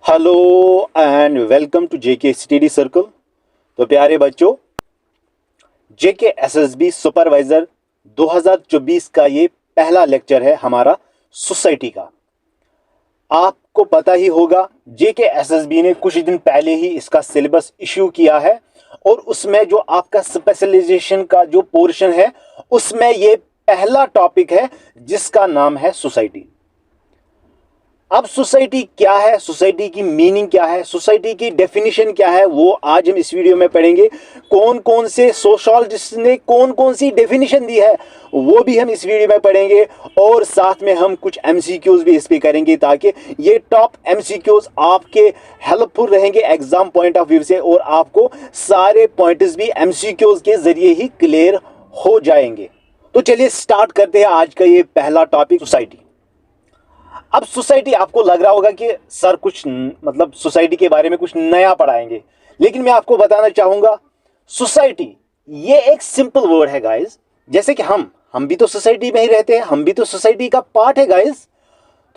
Hello and welcome to JK study circle. तो प्यारे बच्चों, जेके एसएसबी सुपरवाइजर 2024 का ये पहला लेक्चर है हमारा सोसाइटी का। आपको पता ही होगा जेके एसएसबी ने कुछ दिन पहले ही इसका सिलेबस इश्यू किया है और उसमें जो आपका स्पेशलाइजेशन का जो पोर्शन है उसमें ये पहला टॉपिक है जिसका नाम है सोसाइटी। अब सोसाइटी क्या है, सोसाइटी की मीनिंग क्या है, सोसाइटी की डेफिनेशन क्या है, वो आज हम इस वीडियो में पढ़ेंगे। कौन कौन से सोशियोलॉजिस्ट ने कौन कौन सी डेफिनेशन दी है वो भी हम इस वीडियो में पढ़ेंगे और साथ में हम कुछ एमसीक्यूज भी इस पे करेंगे ताकि ये टॉप एमसीक्यूज आपके हेल्पफुल रहेंगे एग्जाम पॉइंट ऑफ व्यू से और आपको सारे पॉइंट्स भी एमसीक्यूज के जरिए ही क्लियर हो जाएंगे। तो चलिए स्टार्ट करते हैं आज का ये पहला टॉपिक, सोसाइटी। अब सोसाइटी, आपको लग रहा होगा कि सर कुछ मतलब सोसाइटी के बारे में कुछ नया पढ़ाएंगे, लेकिन मैं आपको बताना चाहूंगा सोसाइटी ये एक सिंपल वर्ड है गाइस। जैसे कि हम भी तो सोसाइटी में ही रहते हैं, हम भी तो सोसाइटी का पार्ट है गाइस।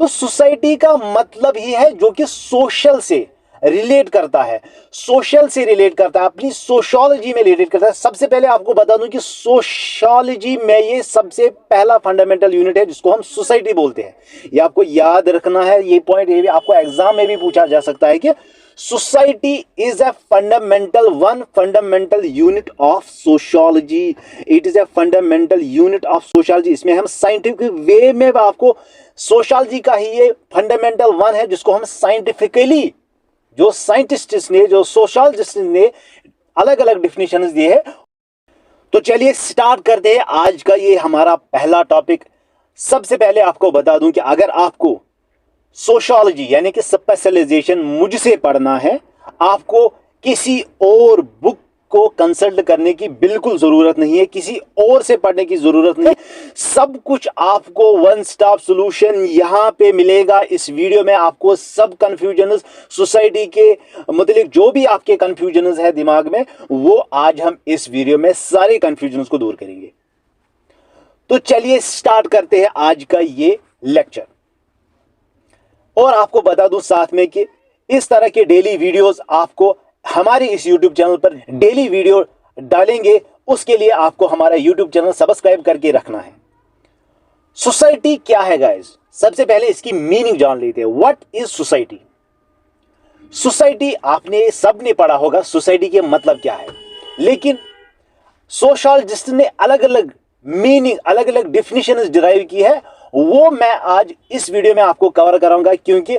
तो सोसाइटी का मतलब ही है जो कि सोशल से रिलेट करता है, सोशल से रिलेट करता है, अपनी सोशियोलॉजी में रिलेट करता है। सबसे पहले आपको बता दूं कि सोशियोलॉजी में ये सबसे पहला फंडामेंटल यूनिट है जिसको हम सोसाइटी बोलते हैं। ये आपको याद रखना है, ये पॉइंट ये भी आपको एग्जाम में भी पूछा जा सकता है कि society is a fundamental unit of sociology. It is a fundamental unit of sociology. इसमें हम साइंटिफिक वे में आपको सोशियोलॉजी का ही ये फंडामेंटल वन है जिसको हम साइंटिफिकली, जो साइंटिस्ट ने, जो सोशियोलॉजिस्ट ने अलग अलग डिफिनेशंस दिए हैं। तो चलिए स्टार्ट करते हैं आज का ये हमारा पहला टॉपिक। सबसे पहले आपको बता दूं कि अगर आपको सोशियोलॉजी यानी कि स्पेशलाइजेशन मुझसे पढ़ना है, आपको किसी और बुक को कंसल्ट करने की बिल्कुल जरूरत नहीं है, किसी और से पढ़ने की जरूरत नहीं है। सब कुछ आपको वन स्टॉप सॉल्यूशन यहां पे मिलेगा। इस वीडियो में आपको सब कंफ्यूजन्स, सोसाइटी के मतलब जो भी आपके कंफ्यूजन्स है दिमाग में, वो आज हम इस वीडियो में सारे कंफ्यूजन्स को दूर करेंगे। तो चलिए स्टार्ट करते हैं आज का ये लेक्चर। और आपको बता दूं साथ में कि इस तरह के डेली वीडियोस आपको हमारे इस YouTube चैनल पर डेली वीडियो डालेंगे, उसके लिए आपको हमारा YouTube चैनल सब्सक्राइब करके रखना है। सोसाइटी क्या है गाइस? सबसे पहले इसकी मीनिंग जान लेते हैं। What is society? सोसाइटी आपने सबने पढ़ा होगा सोसाइटी के मतलब क्या है, लेकिन सोशियोलॉजिस्ट ने अलग अलग मीनिंग, अलग अलग डिफिनेशन डिराइव की है, वो मैं आज इस वीडियो में आपको कवर कराऊंगा। क्योंकि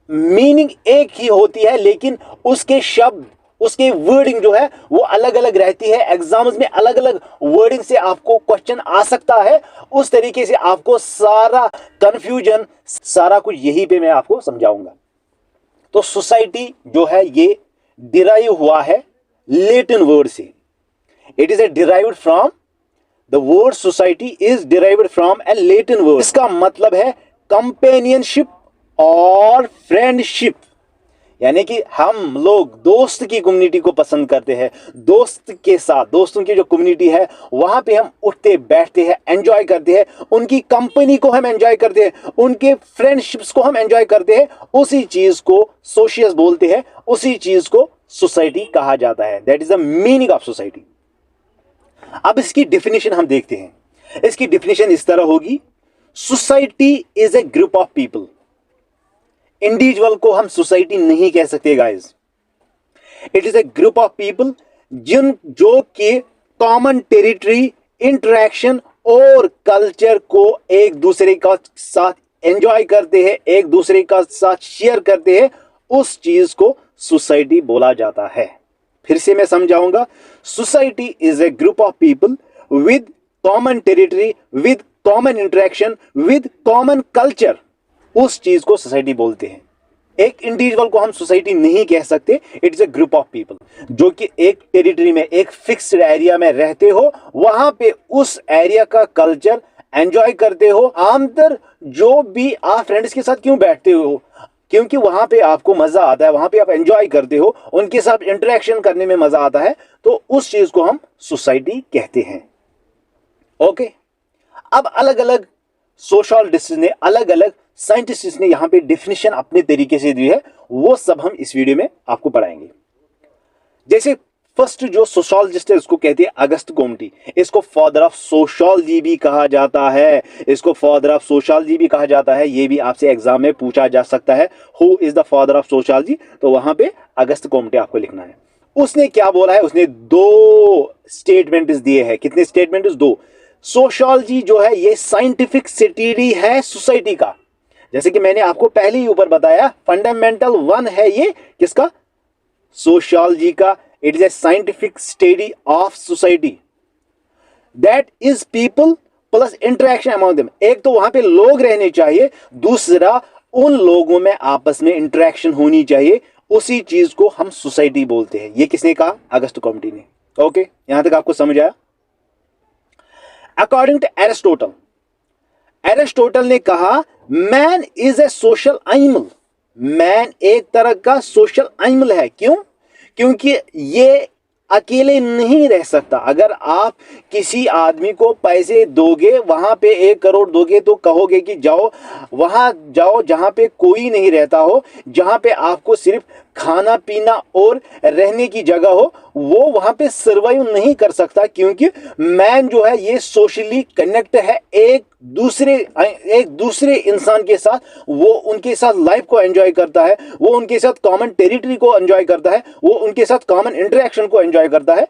मीनिंग एक ही होती है लेकिन उसके शब्द, उसके वर्डिंग जो है वो अलग अलग रहती है। एग्जाम्स में अलग अलग वर्डिंग से आपको क्वेश्चन आ सकता है। उस तरीके से आपको सारा कंफ्यूजन, सारा कुछ यही पे मैं आपको समझाऊंगा। तो सोसाइटी जो है ये डिराइव हुआ है लैटिन वर्ड से। It is derived from the word society is derived from A Latin word. इसका मतलब है कंपेनियनशिप और फ्रेंडशिप, यानी कि हम लोग दोस्त की कम्युनिटी को पसंद करते हैं। दोस्त के साथ, दोस्तों की जो कम्युनिटी है वहां पे हम उठते बैठते हैं, एंजॉय करते हैं, उनकी कंपनी को हम एंजॉय करते हैं, उनके फ्रेंडशिप्स को हम एंजॉय करते हैं। उसी चीज को सोशियस बोलते हैं, उसी चीज को सोसाइटी कहा जाता है। That is the meaning of society. अब इसकी डेफिनेशन हम देखते हैं। इसकी डेफिनेशन इस तरह होगी, society is a group of people. Individual को हम सोसाइटी नहीं कह सकते guys. It is a group of people जो कि कॉमन टेरिटरी, इंटरेक्शन और कल्चर को एक दूसरे का साथ एंजॉय करते हैं, एक दूसरे का साथ शेयर करते हैं, उस चीज को सोसाइटी बोला जाता है। फिर से मैं समझाऊंगा, society is a group of people with common territory, with common interaction, with common culture, उस चीज को सोसाइटी बोलते हैं। एक इंडिविजुअल को हम सोसाइटी नहीं कह सकते। It is a group of people जो कि एक टेरिटरी में, एक फिक्स्ड एरिया में रहते हो, वहां पे उस एरिया का कल्चर एंजॉय करते हो। आमतौर जो भी आप फ्रेंड्स के साथ क्यों बैठते हो, क्योंकि वहां पे आपको मजा आता है, वहां पे आप एंजॉय करते हो, उनके साथ इंटरेक्शन करने में मजा आता है, तो उस चीज को हम सोसाइटी कहते हैं। ओके। अब अलग अलग सोशोलॉजिस्ट ने, अलग अलग साइंटिस्ट ने यहाँ पे डेफिनेशन अपने तरीके से दी है, वो सब हम इस वीडियो में आपको पढ़ाएंगे। जैसे फर्स्ट जो सोशोलॉजिस्ट है उसको कहते हैं अगस्त कोम्टी। इसको फादर ऑफ सोशियोलॉजी भी कहा जाता है, इसको फादर ऑफ सोशियोलॉजी भी कहा जाता है। ये भी आपसे एग्जाम में पूछा जा सकता है, who is the father of sociology, तो वहां पे अगस्त कोम्टे आपको लिखना है। उसने क्या बोला है, उसने 2 स्टेटमेंट्स दिए हैं। कितने स्टेटमेंट्स? 2। सोशियोलॉजी जो है ये साइंटिफिक स्टडी है सोसाइटी का, जैसे कि मैंने आपको पहले ही ऊपर बताया, फंडामेंटल 1 है ये किसका? सोशियोलॉजी का। It is a scientific study of society that is people plus interaction among them. एक तो वहां पे लोग रहने चाहिए, दूसरा उन लोगों में आपस में इंटरेक्शन होनी चाहिए, उसी चीज को हम सोसाइटी बोलते हैं। ये किसने कहा? अगस्त कोम्टी ने। ओके, यहां तक आपको समझ आया? अकॉर्डिंग टू एरिस्टोटल, एरिस्टोटल ने कहा man is a social animal. Man एक तरह का सोशल एनिमल है। क्यों? क्योंकि ये अकेले नहीं रह सकता। अगर आप किसी आदमी को पैसे दोगे, वहां पे 1 करोड़ दोगे, तो कहोगे कि जाओ वहां जाओ जहां पे कोई नहीं रहता हो, जहां पे आपको सिर्फ खाना पीना और रहने की जगह हो, वो वहां पे सर्वाइव नहीं कर सकता। क्योंकि मैन जो है ये सोशली कनेक्ट है एक दूसरे इंसान के साथ। वो उनके साथ लाइफ को एंजॉय करता है, वो उनके साथ कॉमन टेरिटरी को एंजॉय करता है, वो उनके साथ कॉमन इंटरेक्शन को एंजॉय करता है।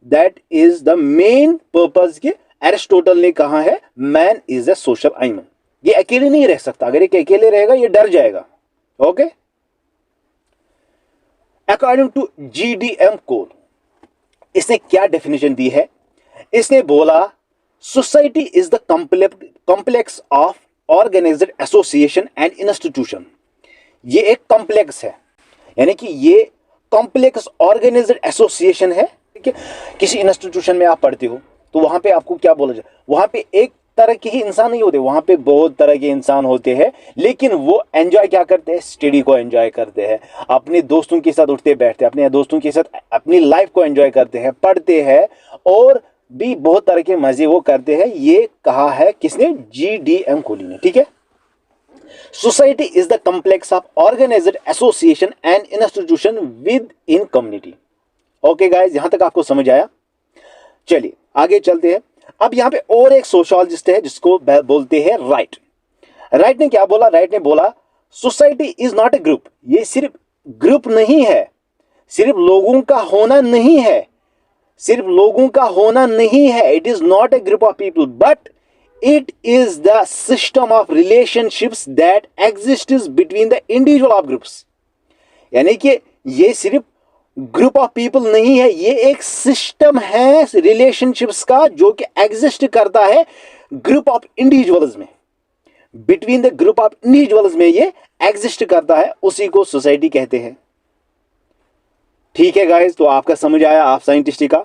That is the main purpose कि एरिस्टोटल ने कहा है man is a social animal. ये अकेले नहीं रह सकता। अगर ये अकेले रहेगा ये डर जाएगा। Okay, according to GDM Cole, इसने क्या डेफिनेशन दी है? इसने बोला society is the complex of organised association and institution. ये एक कॉम्प्लेक्स है, यानी कि ये कॉम्प्लेक्स ऑर्गेनाइज्ड एसोसिएशन है। किसी इंस्टीट्यूशन में आप पढ़ते हो तो वहां पे आपको क्या बोला जाए, वहां पे एक तरह के ही इंसान नहीं होते, वहां पे बहुत तरह के इंसान होते हैं, लेकिन वो एंजॉय क्या करते हैं? स्टडी को एंजॉय करते हैं, अपने दोस्तों के साथ उठते बैठते हैं, अपने दोस्तों के साथ अपनी लाइफ को एंजॉय करते हैं, पढ़ते हैं और भी बहुत तरह के मजे वो करते हैं। ये कहा है किसने? GDM कोली ने। ठीक है, society is the complex of organised association and institution within community. Okay guys, यहां तक आपको समझ आया? चलिए आगे चलते हैं। अब यहां पे और एक सोशियोलॉजिस्ट है जिसको बोलते हैं राइट। राइट ने क्या बोला? राइट ने बोला society is not a group. ये सिर्फ ग्रुप नहीं है, सिर्फ लोगों का होना नहीं है, सिर्फ लोगों का होना नहीं है। It is not a group of people but it is the system of relationships that exist between the individual of groups. यानी कि ये सिर्फ ग्रुप ऑफ पीपल नहीं है, ये एक सिस्टम है रिलेशनशिप्स का जो कि एग्जिस्ट करता है ग्रुप ऑफ इंडिविजुअल्स में। Between the group of individuals में ये एग्जिस्ट करता है, उसी को सोसाइटी कहते हैं। ठीक है गाइस, तो आपका समझ आया आप साइंटिस्ट का।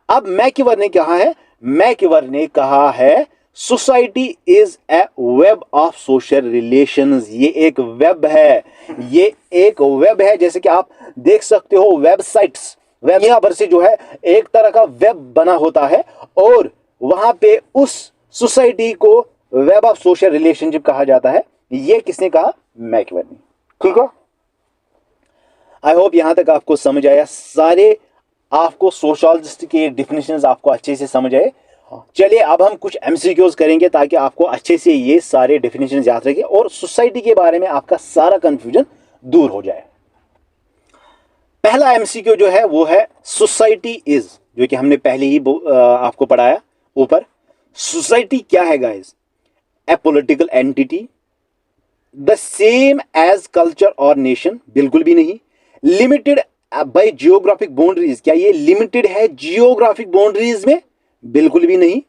अब मैक्यूवर ने कहा है, मैक्यूवर ने कहा है society is a web of social relations. ये एक वेब है, ये एक वेब है। जैसे कि आप देख सकते हो वेबसाइट्स, वेब यहां पर से जो है एक तरह का वेब बना होता है और वहां पे उस सोसाइटी को वेब ऑफ सोशल रिलेशनशिप कहा जाता है। ये किसने कहा? मैक्यूवर ने। ठीक है, आई होप यहां तक आपको समझ आया। सारे आपको सोशियोलॉजिस्ट के डिफिनेशंस आपको अच्छे से समझ आए। चलिए अब हम कुछ MCQs करेंगे ताकि आपको अच्छे से ये सारे डेफिनेशंस याद रखें और सोसाइटी के बारे में आपका सारा कंफ्यूजन दूर हो जाए। पहला MCQ जो है वो है सोसाइटी इज, जो कि हमने पहले ही आपको पढ़ाया ऊपर। सोसाइटी क्या है guys? A political entity the same as culture और नेशन? बिल्कुल भी नहीं। Limited by geographic boundaries? क्या ये लिमिटेड है जियोग्राफिक बाउंड्रीज में? बिल्कुल भी नहीं।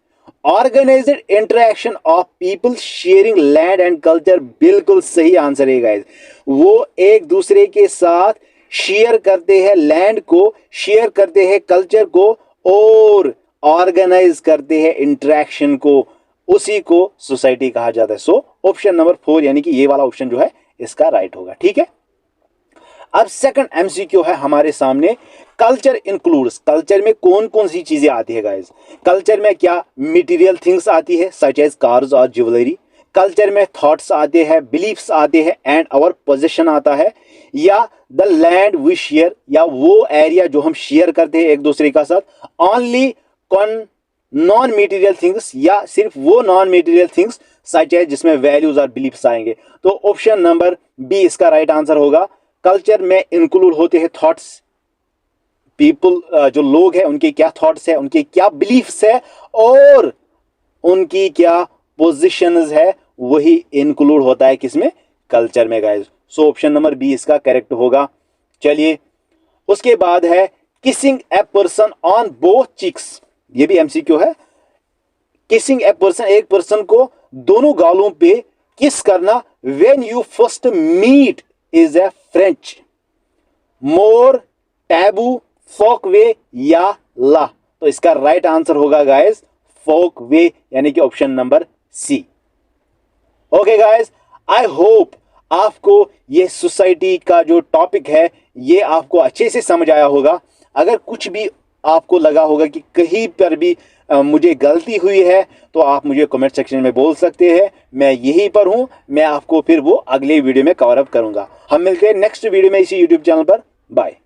Organised interaction of people sharing land and culture? बिल्कुल सही आंसर है गाइस। वो एक दूसरे के साथ शेयर करते हैं लैंड को, शेयर करते हैं कल्चर को और ऑर्गेनाइज करते हैं इंटरेक्शन को, उसी को सोसाइटी कहा जाता है। सो ऑप्शन नंबर 4 यानी कि ये वाला ऑप्शन जो है इसका राइट होगा। ठीक है, अब सेकंड MCQ है हमारे सामने, कल्चर इंक्लूड्स। कल्चर में कौन कौन सी चीजें आती है गाइस? कल्चर में क्या मटेरियल थिंग्स आती है सच एज कार्स और ज्वेलरी? कल्चर में थॉट्स आते हैं, बिलीफ्स आते हैं एंड आवर पोजीशन आता है, या द लैंड वी शेयर, या वो एरिया जो हम शेयर करते हैं एक दूसरे का साथ, only con non material things, या सिर्फ वो नॉन मटेरियल थिंग्स सच है जिसमें वैल्यूज और बिलीफ्स आएंगे। तो ऑप्शन नंबर बी इसका राइट आंसर होगा। कल्चर में इंक्लूड होते हैं थॉट्स, पीपल जो लोग हैं उनके क्या थॉट्स है, उनके क्या बिलीफ्स है और उनकी क्या पोजिशंस है, वही इंक्लूड होता है किसमें, कल्चर में guys. So option number B इसका करेक्ट होगा। चलिए उसके बाद है kissing a person on both cheeks, ये भी एमसीक्यू है। किसिंग ए पर्सन, एक पर्सन को दोनों गालों पे किस करना, when you first meet is a French, more, taboo, folk way या ला। तो इसका राइट आंसर होगा गाइस फोक वे, यानी कि option number C. Okay guys, I hope आपको ये सोसाइटी का जो टॉपिक है ये आपको अच्छे से समझ आया होगा। अगर कुछ भी आपको लगा होगा कि कहीं पर भी मुझे गलती हुई है तो आप मुझे कमेंट सेक्शन में बोल सकते हैं, मैं यहीं पर हूं, मैं आपको फिर वो अगले वीडियो में कवर अप करूंगा। हम मिलते हैं नेक्स्ट वीडियो में इसी यूट्यूब चैनल पर। बाय।